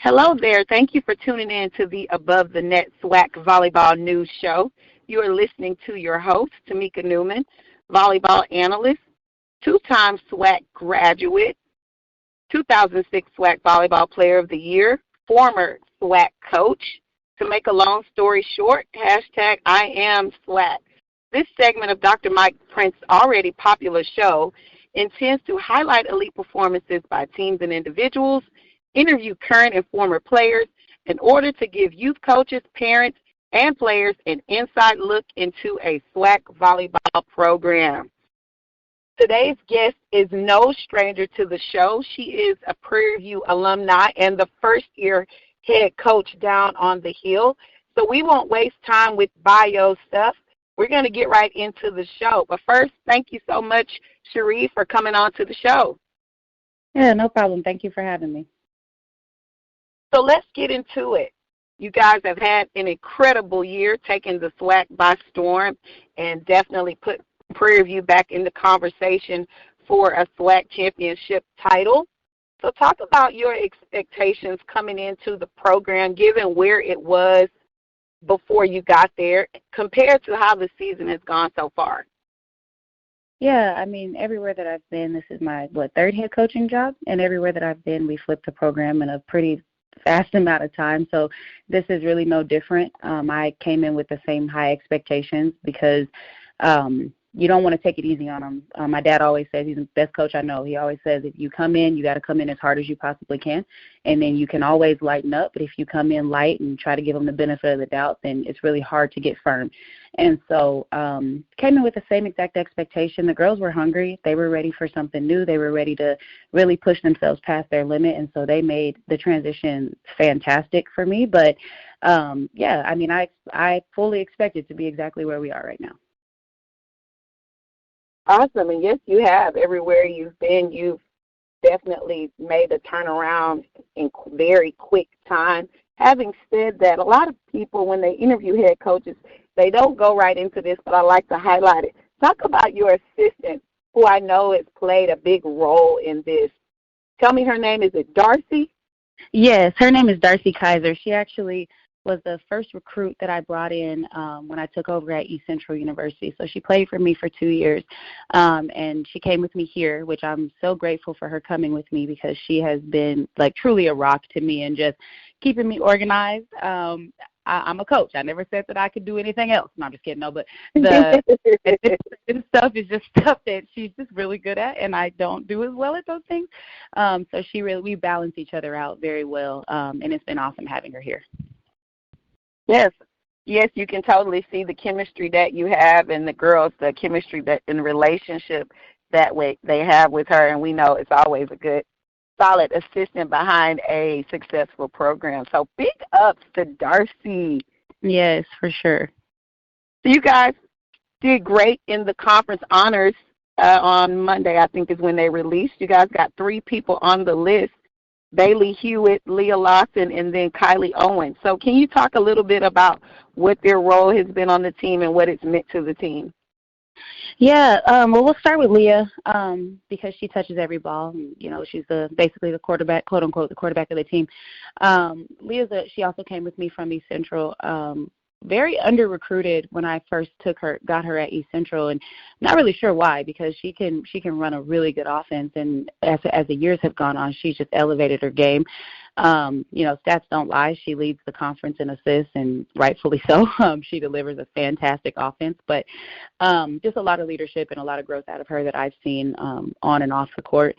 Hello there. Thank you for tuning in to the Above the Net SWAC Volleyball News Show. You are listening to your host, Tamika Newman, volleyball analyst, two-time SWAC graduate, 2006 SWAC Volleyball Player of the Year, former SWAC coach. To make a long story short, hashtag I am SWAC. This segment of Dr. Mike Prince's already popular show intends to highlight elite performances by teams and individuals, interview current and former players in order to give youth coaches, parents, and players an inside look into a SWAC volleyball program. Today's guest is no stranger to the show. She is a Prairie View alumni and the first-year head coach down on the Hill. So we won't waste time with bio stuff. We're going to get right into the show. But first, thank you so much, Cherre, for coming on to the show. Yeah, no problem. Thank you for having me. So let's get into it. You guys have had an incredible year, taking the SWAC by storm, and definitely put Prairie View back in the conversation for a SWAC championship title. So talk about your expectations coming into the program, given where it was before you got there, compared to how the season has gone so far. Yeah, I mean, everywhere that I've been, this is my, third head coaching job, and everywhere that I've been, we flipped the program in a pretty fast amount of time, so this is really no different. I came in with the same high expectations because you don't want to take it easy on them. My dad always says, he's the best coach I know. He always says, if you come in, you got to come in as hard as you possibly can, and then you can always lighten up. But if you come in light and try to give them the benefit of the doubt, then it's really hard to get firm. And so came in with the same exact expectation. The girls were hungry. They were ready for something new. They were ready to really push themselves past their limit, and so they made the transition fantastic for me. But, yeah, I mean, I fully expect it to be exactly where we are right now. Awesome. And yes, you have. Everywhere you've been, you've definitely made a turnaround in very quick time. Having said that, a lot of people, when they interview head coaches, they don't go right into this, but I like to highlight it. Talk about your assistant, who I know has played a big role in this. Tell me her name. Is it Darcy? Yes, her name is Darcy Kaiser. She actually was the first recruit that I brought in when I took over at East Central University. So she played for me for 2 years, and she came with me here, which I'm so grateful for her coming with me because she has been, truly a rock to me and just keeping me organized. I'm a coach. I never said that I could do anything else. No, I'm just kidding. No, but the stuff is just stuff that she's just really good at, and I don't do as well at those things. So we balance each other out very well, and it's been awesome having her here. Yes, you can totally see the chemistry that you have and the girls, the chemistry that in the relationship that they have with her, and we know it's always a good, solid assistant behind a successful program. So big ups to Darcy. Yes, for sure. So you guys did great in the conference honors on Monday, I think is when they released. You guys got 3 people on the list. Bailey Hewitt, Leah Lawson, and then Kylie Owen. So can you talk a little bit about what their role has been on the team and what it's meant to the team? Yeah, well, we'll start with Leah because she touches every ball. You know, she's basically the quarterback, quote unquote, the quarterback of the team. She also came with me from East Central. Very under-recruited when I first got her at East Central, and not really sure why, because she can run a really good offense, and as the years have gone on, she's just elevated her game. Stats don't lie. She leads the conference in assists, and rightfully so. She delivers a fantastic offense, but just a lot of leadership and a lot of growth out of her that I've seen on and off the court.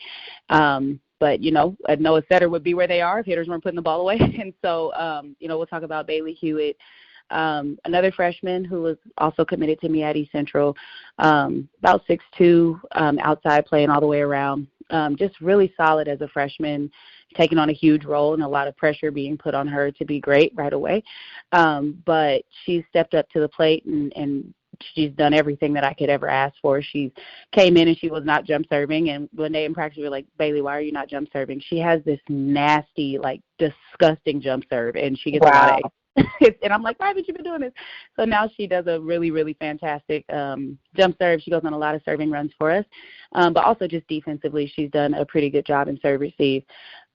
But, a Noah setter would be where they are if hitters weren't putting the ball away. And so, we'll talk about Bailey Hewitt. Another freshman who was also committed to me at East Central, about 6'2", outside playing all the way around, just really solid as a freshman, taking on a huge role and a lot of pressure being put on her to be great right away. But she stepped up to the plate and she's done everything that I could ever ask for. She came in and she was not jump serving, and one day in practice we were like, Bailey, why are you not jump serving? She has this nasty, disgusting jump serve, and she gets a lot of and I'm like, why haven't you been doing this? So now she does a really, really fantastic jump serve. She goes on a lot of serving runs for us. But also just defensively, she's done a pretty good job in serve receive.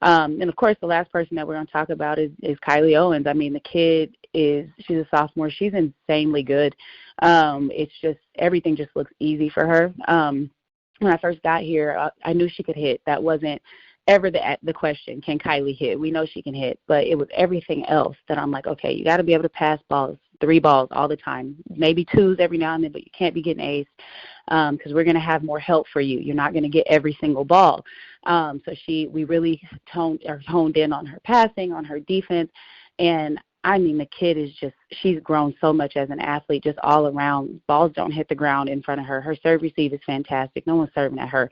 And, of course, the last person that we're going to talk about is Kylie Owens. I mean, the kid she's a sophomore. She's insanely good. It's just everything just looks easy for her. When I first got here, I knew she could hit. That wasn't ever the question, can Kylie hit? We know she can hit, but it was everything else that I'm like, okay, you got to be able to pass balls, 3 balls all the time, maybe 2s every now and then, but you can't be getting ace because we're going to have more help for you. You're not going to get every single ball. So we really honed in on her passing, on her defense, and I mean, the kid is she's grown so much as an athlete, just all around. Balls don't hit the ground in front of her. Her serve receive is fantastic. No one's serving at her.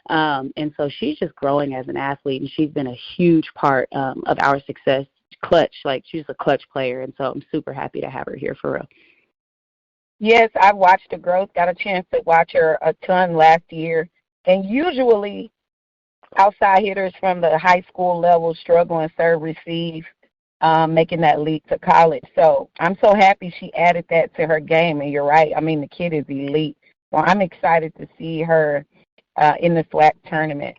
And so she's just growing as an athlete, and she's been a huge part of our success. Clutch, like she's a clutch player, and so I'm super happy to have her here for real. Yes, I've watched the growth, got a chance to watch her a ton last year. And usually outside hitters from the high school level struggle and serve receive. Making that leap to college. So I'm so happy she added that to her game. And you're right. I mean, the kid is elite. Well, I'm excited to see her in the SWAC tournament.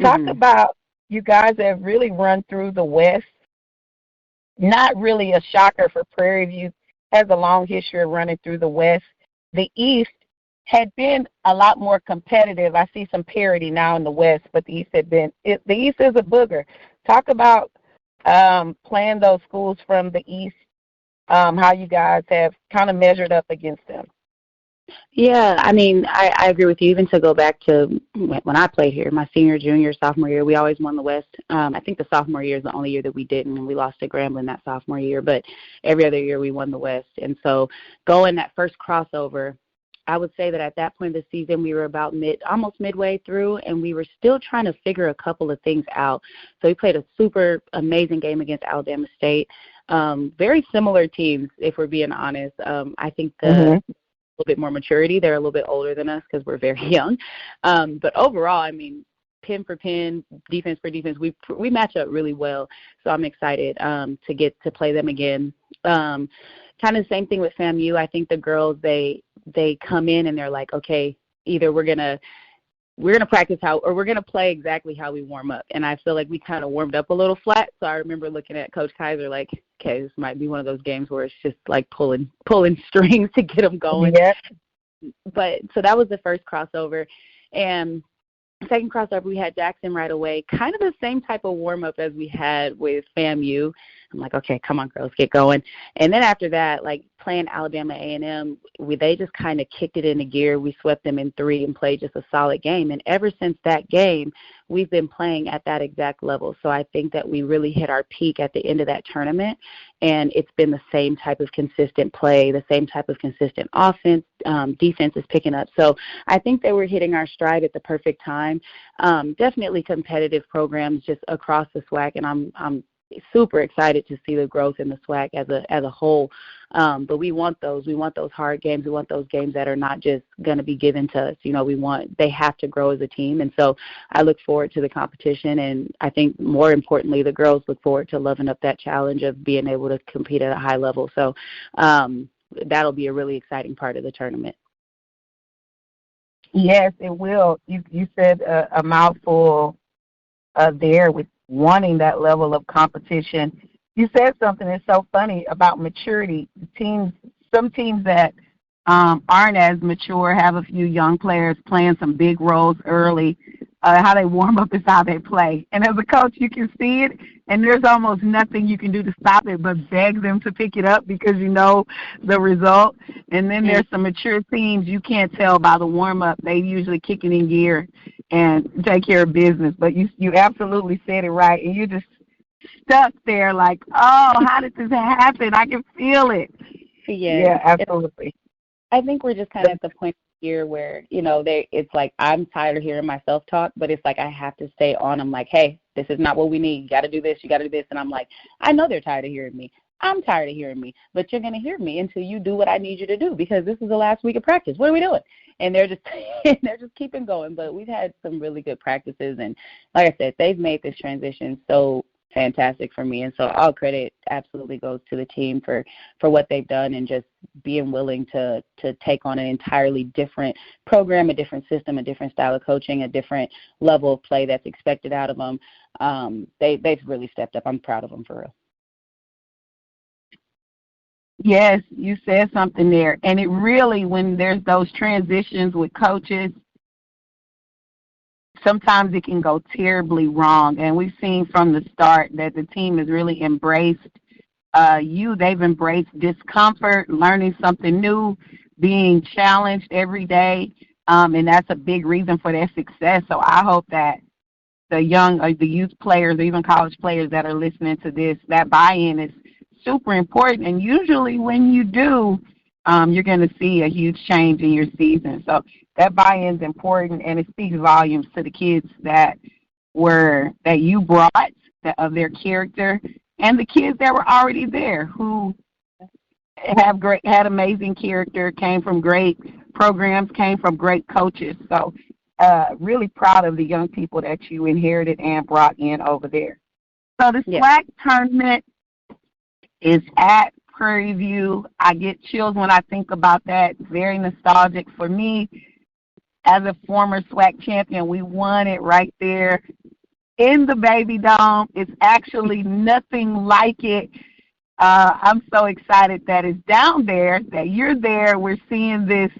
Talk about you guys have really run through the West. Not really a shocker for Prairie View. Has a long history of running through the West. The East had been a lot more competitive. I see some parity now in the West, but the East the East is a booger. Talk about playing those schools from the East, how you guys have kind of measured up against them. Yeah, I mean, I agree with you. Even to go back to when I played here, my senior, junior, sophomore year, we always won the West. I think the sophomore year is the only year that we didn't, and we lost to Grambling that sophomore year. But every other year we won the West. And so going that first crossover, I would say that at that point of the season, we were about almost midway through, and we were still trying to figure a couple of things out. So we played a super amazing game against Alabama State. Very similar teams, if we're being honest. I think a little bit more maturity. They're a little bit older than us because we're very young. But overall, I mean, pin for pin, defense for defense, we match up really well. So I'm excited to get to play them again. Kind of the same thing with FAMU. I think the girls, they come in and they're like, okay, either we're gonna practice or we're gonna play exactly how we warm up. And I feel like we kind of warmed up a little flat. So I remember looking at Coach Kaiser like, okay, this might be one of those games where it's just like pulling strings to get them going. Yeah. But so that was the first crossover, and second crossover we had Jackson right away. Kind of the same type of warm up as we had with FAMU. I'm like, okay, come on, girls, get going. And then after that, like playing Alabama A&M, they just kind of kicked it into gear. We swept them in 3 and played just a solid game. And ever since that game, we've been playing at that exact level. So I think that we really hit our peak at the end of that tournament, and it's been the same type of consistent play, the same type of consistent offense. Defense is picking up. So I think that we're hitting our stride at the perfect time. Definitely competitive programs just across the SWAC, and I'm super excited to see the growth in the SWAC as a whole. But we want those hard games. We want those games that are not just going to be given to us. You know, they have to grow as a team. And so I look forward to the competition. And I think more importantly, the girls look forward to loving up that challenge of being able to compete at a high level. So that'll be a really exciting part of the tournament. Yes, it will. You said a mouthful there with wanting that level of competition. You said something that's so funny about maturity. Some teams that aren't as mature have a few young players playing some big roles early. How they warm up is how they play. And as a coach, you can see it, and there's almost nothing you can do to stop it but beg them to pick it up because you know the result. And then there's some mature teams you can't tell by the warm-up. They usually kick it in gear and take care of business. But you absolutely said it right, and you're just stuck there like, oh, how did this happen? I can feel it. Yeah, absolutely. I think we're just kind of at the point here where, you know, it's like I'm tired of hearing myself talk, but it's like I have to stay on. I'm like, hey, this is not what we need. You got to do this. You got to do this. And I'm like, I know they're tired of hearing me. I'm tired of hearing me, but you're going to hear me until you do what I need you to do because this is the last week of practice. What are we doing? And they're just keeping going. But we've had some really good practices. And like I said, they've made this transition so fantastic for me. And so all credit absolutely goes to the team for what they've done and just being willing to take on an entirely different program, a different system, a different style of coaching, a different level of play that's expected out of them. They've really stepped up. I'm proud of them for real. Yes, you said something there. And it really, when there's those transitions with coaches, sometimes it can go terribly wrong. And we've seen from the start that the team has really embraced they've embraced discomfort, learning something new, being challenged every day, and that's a big reason for their success. So I hope that the youth players, or even college players that are listening to this, that buy-in is super important. And usually when you do, you're going to see a huge change in your season. So that buy-in is important, and it speaks volumes to the kids that you brought, of their character, and the kids that were already there who had amazing character, came from great programs, came from great coaches. So really proud of the young people that you inherited and brought in over there. So the SWAC tournament is at Prairie View. I get chills when I think about that. It's very nostalgic for me. As a former SWAC champion, we won it right there in the Baby Dome. It's actually nothing like it. I'm so excited that it's down there, that you're there. We're seeing this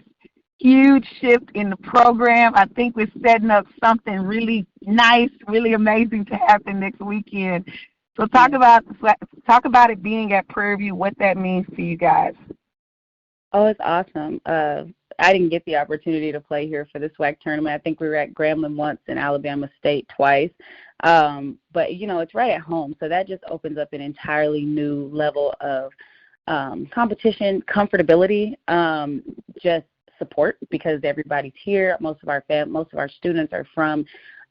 huge shift in the program. I think we're setting up something really nice, really amazing to happen next weekend. So talk about it being at Prairie View, what that means to you guys. Oh, it's awesome. I didn't get the opportunity to play here for the SWAC tournament. I think we were at Grambling once and Alabama State twice. But, it's right at home. So that just opens up an entirely new level of competition, comfortability, just support, because everybody's here. Most of our students are from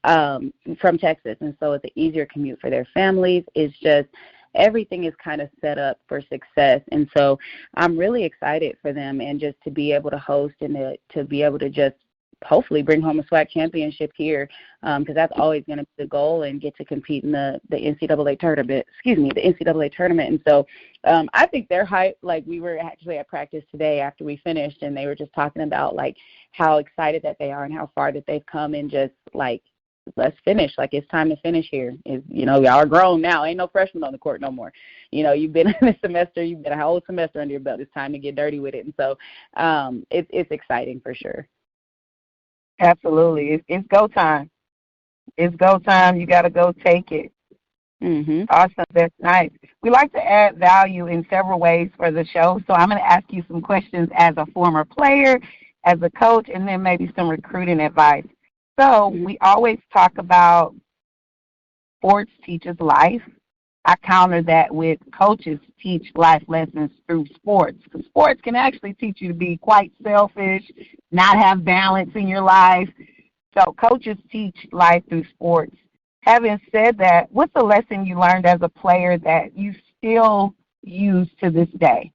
Texas, and so it's an easier commute for their families. It's just everything is kind of set up for success, and so I'm really excited for them, and just to be able to host and to be able to just hopefully bring home a SWAC championship here, because that's always going to be the goal, and get to compete in the NCAA tournament. And so I think they're hyped. Like, we were actually at practice today after we finished, and they were just talking about like how excited that they are and how far that they've come, and just like, let's finish. Like, it's time to finish here. Y'all are grown now. Ain't no freshmen on the court no more. You've been in a semester. You've been a whole semester under your belt. It's time to get dirty with it. And so it's exciting for sure. Absolutely. It's go time. It's go time. You got to go take it. Mm-hmm. Awesome. That's nice. We like to add value in several ways for the show. So I'm going to ask you some questions as a former player, as a coach, and then maybe some recruiting advice. So we always talk about sports teaches life. I counter that with coaches teach life lessons through sports. Because sports can actually teach you to be quite selfish, not have balance in your life. So coaches teach life through sports. Having said that, what's the lesson you learned as a player that you still use to this day?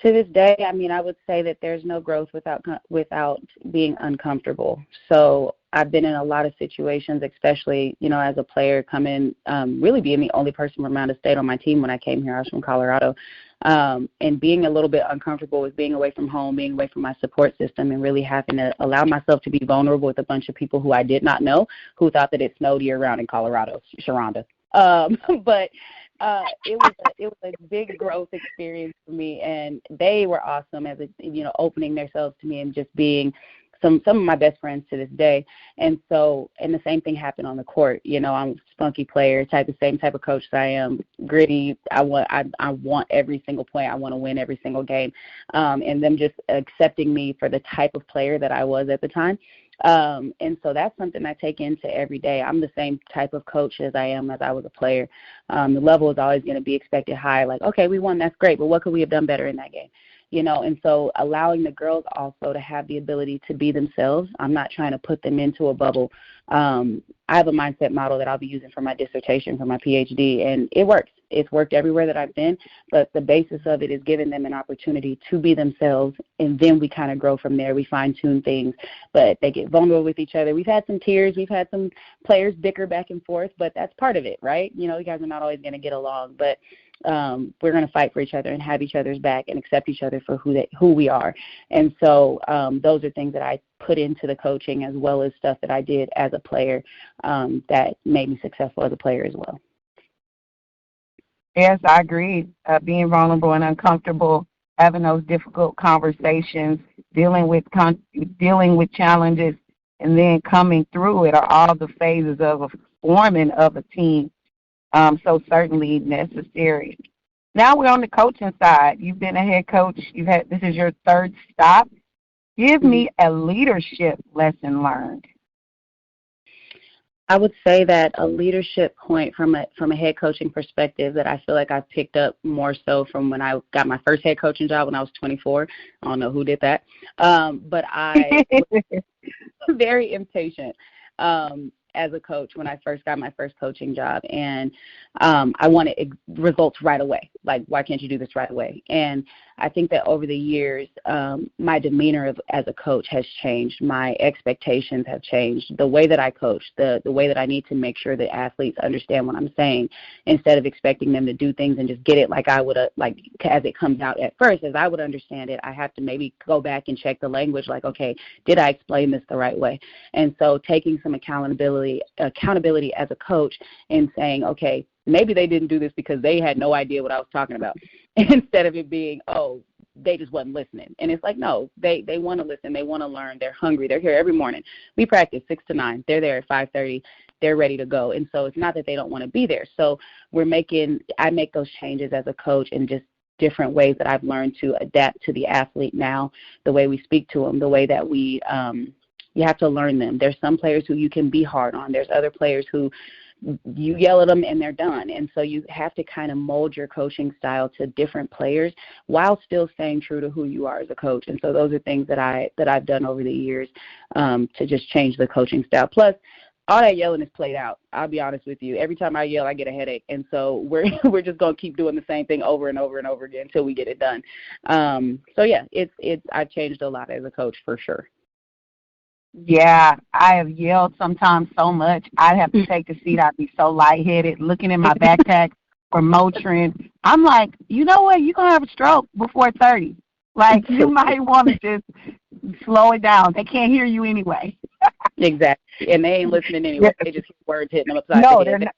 To this day, I would say that there's no growth without being uncomfortable. So I've been in a lot of situations, especially, as a player coming, really being the only person from out of state on my team when I came here. I was from Colorado. And being a little bit uncomfortable with being away from home, being away from my support system, and really having to allow myself to be vulnerable with a bunch of people who I did not know, who thought that it snowed year-round in Colorado, Sharonda. But it was a big growth experience for me, and they were awesome as opening themselves to me and just being some of my best friends to this day. And the same thing happened on the court. I'm a spunky player, same type of coach that I am, gritty. I want every single point. I want to win every single game. And them just accepting me for the type of player that I was at the time. And so that's something I take into every day. I'm the same type of coach as I am as I was a player. The level is always going to be expected high. Like, okay, we won, that's great, but what could we have done better in that game? And so allowing the girls also to have the ability to be themselves. I'm not trying to put them into a bubble. I have a mindset model that I'll be using for my dissertation, for my PhD, and it works. It's worked everywhere that I've been, but the basis of it is giving them an opportunity to be themselves, and then we kind of grow from there. We fine-tune things, but they get vulnerable with each other. We've had some tears. We've had some players bicker back and forth, but that's part of it, right? You guys are not always going to get along, but we're going to fight for each other and have each other's back and accept each other for who we are. And so those are things that I put into the coaching, as well as stuff that I did as a player that made me successful as a player as well. Yes, I agree. Being vulnerable and uncomfortable, having those difficult conversations, dealing with challenges, and then coming through it are all the phases of a forming of a team. So certainly necessary. Now we're on the coaching side. You've been a head coach. This is your third stop. Give me a leadership lesson learned. I would say that a leadership point from a head coaching perspective that I feel like I picked up more so from when I got my first head coaching job when I was 24. I don't know who did that, but I was very impatient as a coach when I first got my first coaching job, and I wanted results right away. Like, why can't you do this right away? And I think that over the years, my demeanor as a coach has changed. My expectations have changed. The way that I coach, the way that I need to make sure that athletes understand what I'm saying, instead of expecting them to do things and just get it like I would, like as it comes out at first, as I would understand it, I have to maybe go back and check the language, like, okay, did I explain this the right way? And so taking some accountability as a coach and saying, okay, maybe they didn't do this because they had no idea what I was talking about, instead of it being, oh, they just wasn't listening. And it's like, no, they want to listen. They want to learn. They're hungry. They're here every morning. We practice 6 to 9. They're there at 5:30. They're ready to go. And so it's not that they don't want to be there. So I make those changes as a coach, and just different ways that I've learned to adapt to the athlete now, the way we speak to them, the way that you have to learn them. There's some players who you can be hard on. There's other players who you yell at them and they're done. And so you have to kind of mold your coaching style to different players while still staying true to who you are as a coach. And so those are things that I've done over the years to just change the coaching style. Plus, all that yelling is played out. I'll be honest with you. Every time I yell, I get a headache. And so we're just going to keep doing the same thing over and over and over again until we get it done. So yeah, I've changed a lot as a coach for sure. Yeah, I have yelled sometimes so much. I'd have to take a seat. I'd be so lightheaded, looking in my backpack for Motrin. I'm like, you know what? You're going to have a stroke before 30. Like, you might want to just slow it down. They can't hear you anyway. Exactly. And they ain't listening anyway. They just hear words hitting them upside the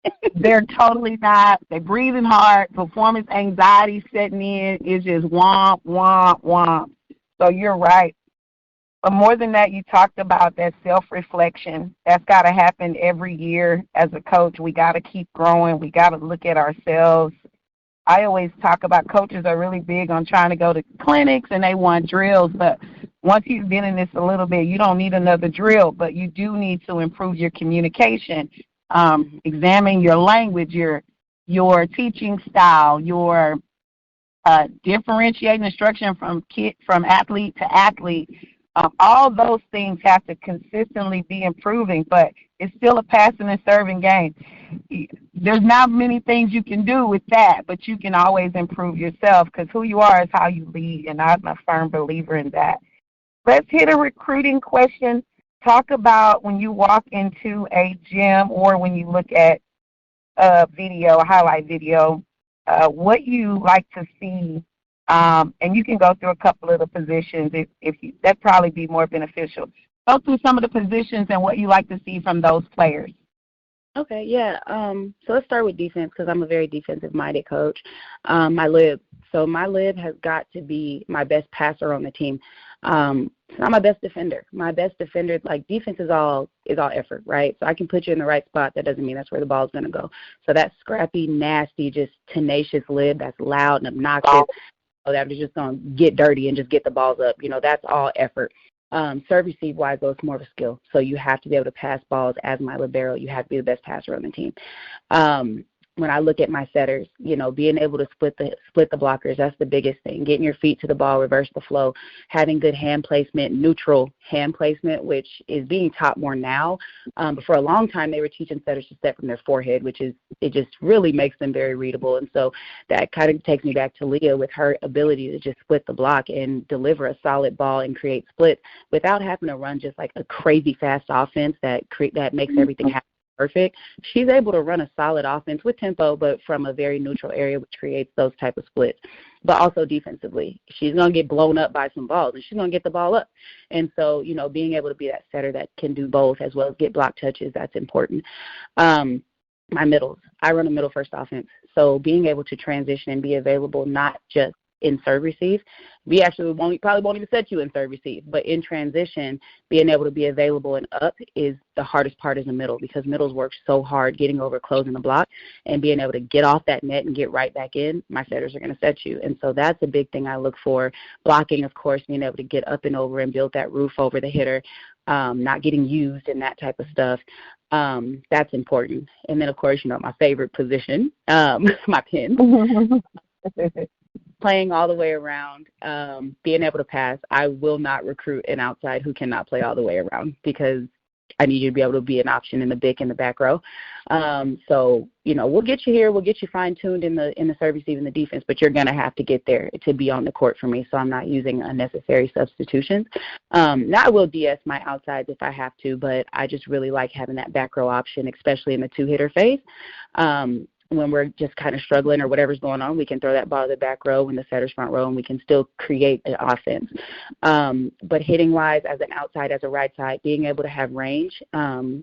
head. They're totally not. They're breathing hard. Performance anxiety setting in. It's just womp, womp, womp. So you're right. But more than that, you talked about that self-reflection. That's got to happen every year as a coach. We got to keep growing. We got to look at ourselves. I always talk about coaches are really big on trying to go to clinics and they want drills. But once you've been in this a little bit, you don't need another drill, but you do need to improve your communication, examine your language, your teaching style, your differentiating instruction from athlete to athlete. All those things have to consistently be improving, but it's still a passing and serving game. There's not many things you can do with that, but you can always improve yourself, because who you are is how you lead, and I'm a firm believer in that. Let's hit a recruiting question. Talk about when you walk into a gym or when you look at a highlight video, what you like to see. And you can go through a couple of the positions that'd probably be more beneficial. Go through some of the positions and what you like to see from those players. Okay, yeah. So let's start with defense, because I'm a very defensive-minded coach. My lib. So my lib has got to be my best passer on the team. It's not my best defender. My best defender, like, defense is all effort, right? So I can put you in the right spot. That doesn't mean that's where the ball's going to go. So that scrappy, nasty, just tenacious lib that's loud and obnoxious, that is just going to get dirty and just get the balls up. That's all effort. Serve receive-wise, though, it's more of a skill. So you have to be able to pass balls as my libero. You have to be the best passer on the team. When I look at my setters, being able to split the blockers, that's the biggest thing. Getting your feet to the ball, reverse the flow, having good hand placement, neutral hand placement, which is being taught more now. But for a long time, they were teaching setters to set from their forehead, it just really makes them very readable. And so that kind of takes me back to Leah with her ability to just split the block and deliver a solid ball and create splits without having to run just like a crazy fast offense that makes everything happen perfect, she's able to run a solid offense with tempo, but from a very neutral area, which creates those type of splits. But also defensively, she's going to get blown up by some balls, and she's going to get the ball up. And so, you know, being able to be that setter that can do both as well as get block touches, that's important. My middles, I run a middle first offense. So being able to transition and be available, not just in serve receive. We actually probably won't even set you in serve receive, but in transition, being able to be available and up is the hardest part in the middle, because middles work so hard getting over, closing the block, and being able to get off that net and get right back in. My setters are going to set you. And so that's a big thing I look for. Blocking, of course, being able to get up and over and build that roof over the hitter, not getting used and that type of stuff. That's important. And then, of course, you know, my favorite position, my pin. Playing all the way around, being able to pass. I will not recruit an outside who cannot play all the way around, because I need you to be able to be an option in the big and the back row. So, you know, we'll get you here. We'll get you fine-tuned in the service, even the defense, but you're going to have to get there to be on the court for me, so I'm not using unnecessary substitutions. Now I will DS my outsides if I have to, but I just really like having that back row option, especially in the two-hitter phase. When we're just kind of struggling or whatever's going on, we can throw that ball to the back row in the setter's front row, and we can still create an offense. But hitting-wise, as an outside, as a right side, being able to have range,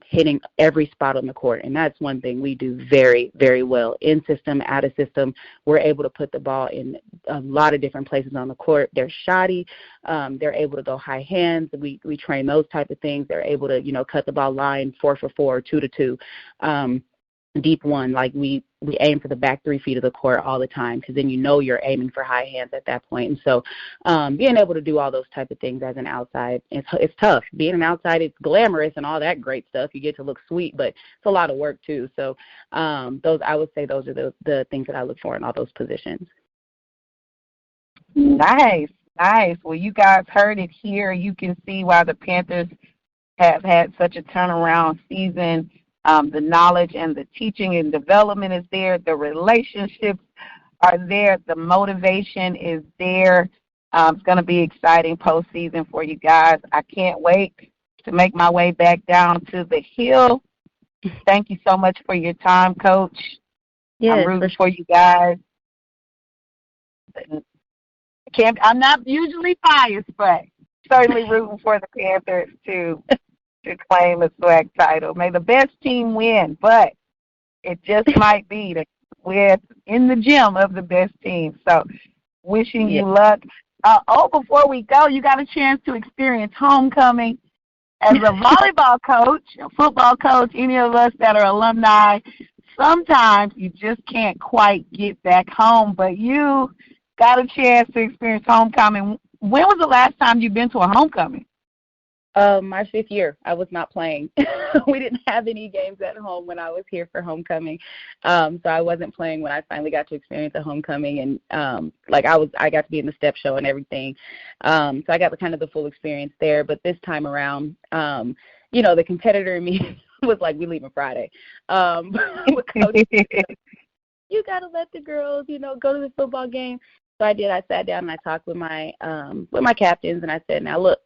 hitting every spot on the court, and that's one thing we do very, very well. In system, out of system, we're able to put the ball in a lot of different places on the court. They're shoddy. They're able to go high hands. We train those type of things. They're able to, you know, cut the ball line 4-for-4, 2-to-2. Deep one, like we aim for the back 3 feet of the court all the time, because then you know you're aiming for high hands at that point. And so being able to do all those type of things as an outside, it's tough. Being an outside, it's glamorous and all that great stuff. You get to look sweet, but it's a lot of work too. So I would say those are the things that I look for in all those positions. Nice. Well, you guys heard it here. You can see why the Panthers have had such a turnaround season. The knowledge and the teaching and development is there. The relationships are there. The motivation is there. It's going to be exciting postseason for you guys. I can't wait to make my way back down to the Hill. Thank you so much for your time, Coach. Yes, I'm rooting for you guys. I'm not usually biased, but certainly rooting for the Panthers to claim a SWAC title. May the best team win, but it just might be that we're in the gym of the best team. So wishing you luck. Before we go, you got a chance to experience homecoming as a volleyball coach, a football coach, any of us that are alumni. Sometimes you just can't quite get back home, but you got a chance to experience homecoming. When was the last time you've been to a homecoming? My 5th year, I was not playing. We didn't have any games at home when I was here for homecoming. So I wasn't playing when I finally got to experience a homecoming, and I got to be in the step show and everything. So I got kind of the full experience there. But this time around, you know, the competitor in me was like, "We leaving Friday." You got to let the girls, you know, go to the football game. So I did. I sat down and I talked with my captains, and I said, "Now look,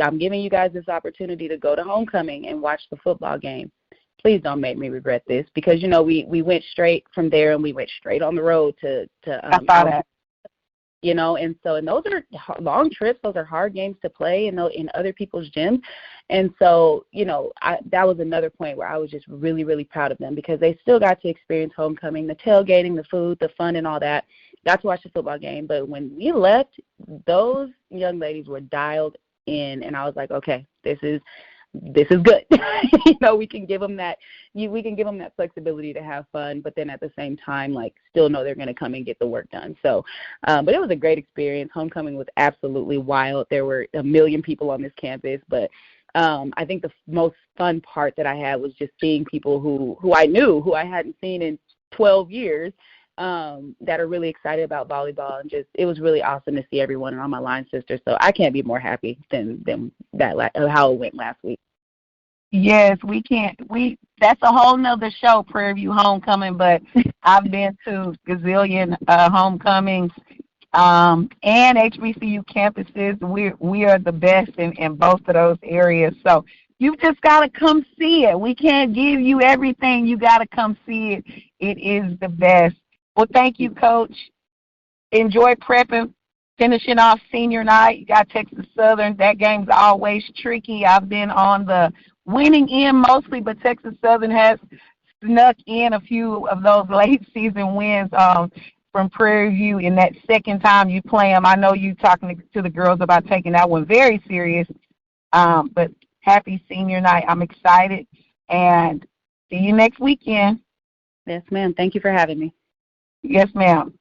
I'm giving you guys this opportunity to go to homecoming and watch the football game. Please don't make me regret this," because, you know, we went straight from there and we went straight on the road to I saw that. You know, and those are long trips. Those are hard games to play in other people's gyms. And so, you know, that was another point where I was just really, really proud of them, because they still got to experience homecoming, the tailgating, the food, the fun and all that. Got to watch the football game. But when we left, those young ladies were dialed in, and I was like, okay, this is good. You know, we can give them that flexibility to have fun, but then at the same time, like, still know they're going to come and get the work done. So, but it was a great experience. Homecoming was absolutely wild. There were 1 million people on this campus, but I think the most fun part that I had was just seeing people who I knew, who I hadn't seen in 12 years, that are really excited about volleyball, and just, it was really awesome to see everyone and all my line sisters. So I can't be more happy than that how it went last week. Yes, we can't. That's a whole nother show, Prairie View homecoming. But I've been to gazillion homecomings and HBCU campuses. We are the best in both of those areas. So You just got to come see it. We can't give you everything. You got to come see it. It is the best. Well, thank you, Coach. Enjoy prepping, finishing off senior night. You got Texas Southern. That game's always tricky. I've been on the winning end mostly, but Texas Southern has snuck in a few of those late season wins from Prairie View. In that second time you play them, I know you talking to the girls about taking that one very serious. But happy senior night. I'm excited, and see you next weekend. Yes, ma'am. Thank you for having me. Yes, ma'am.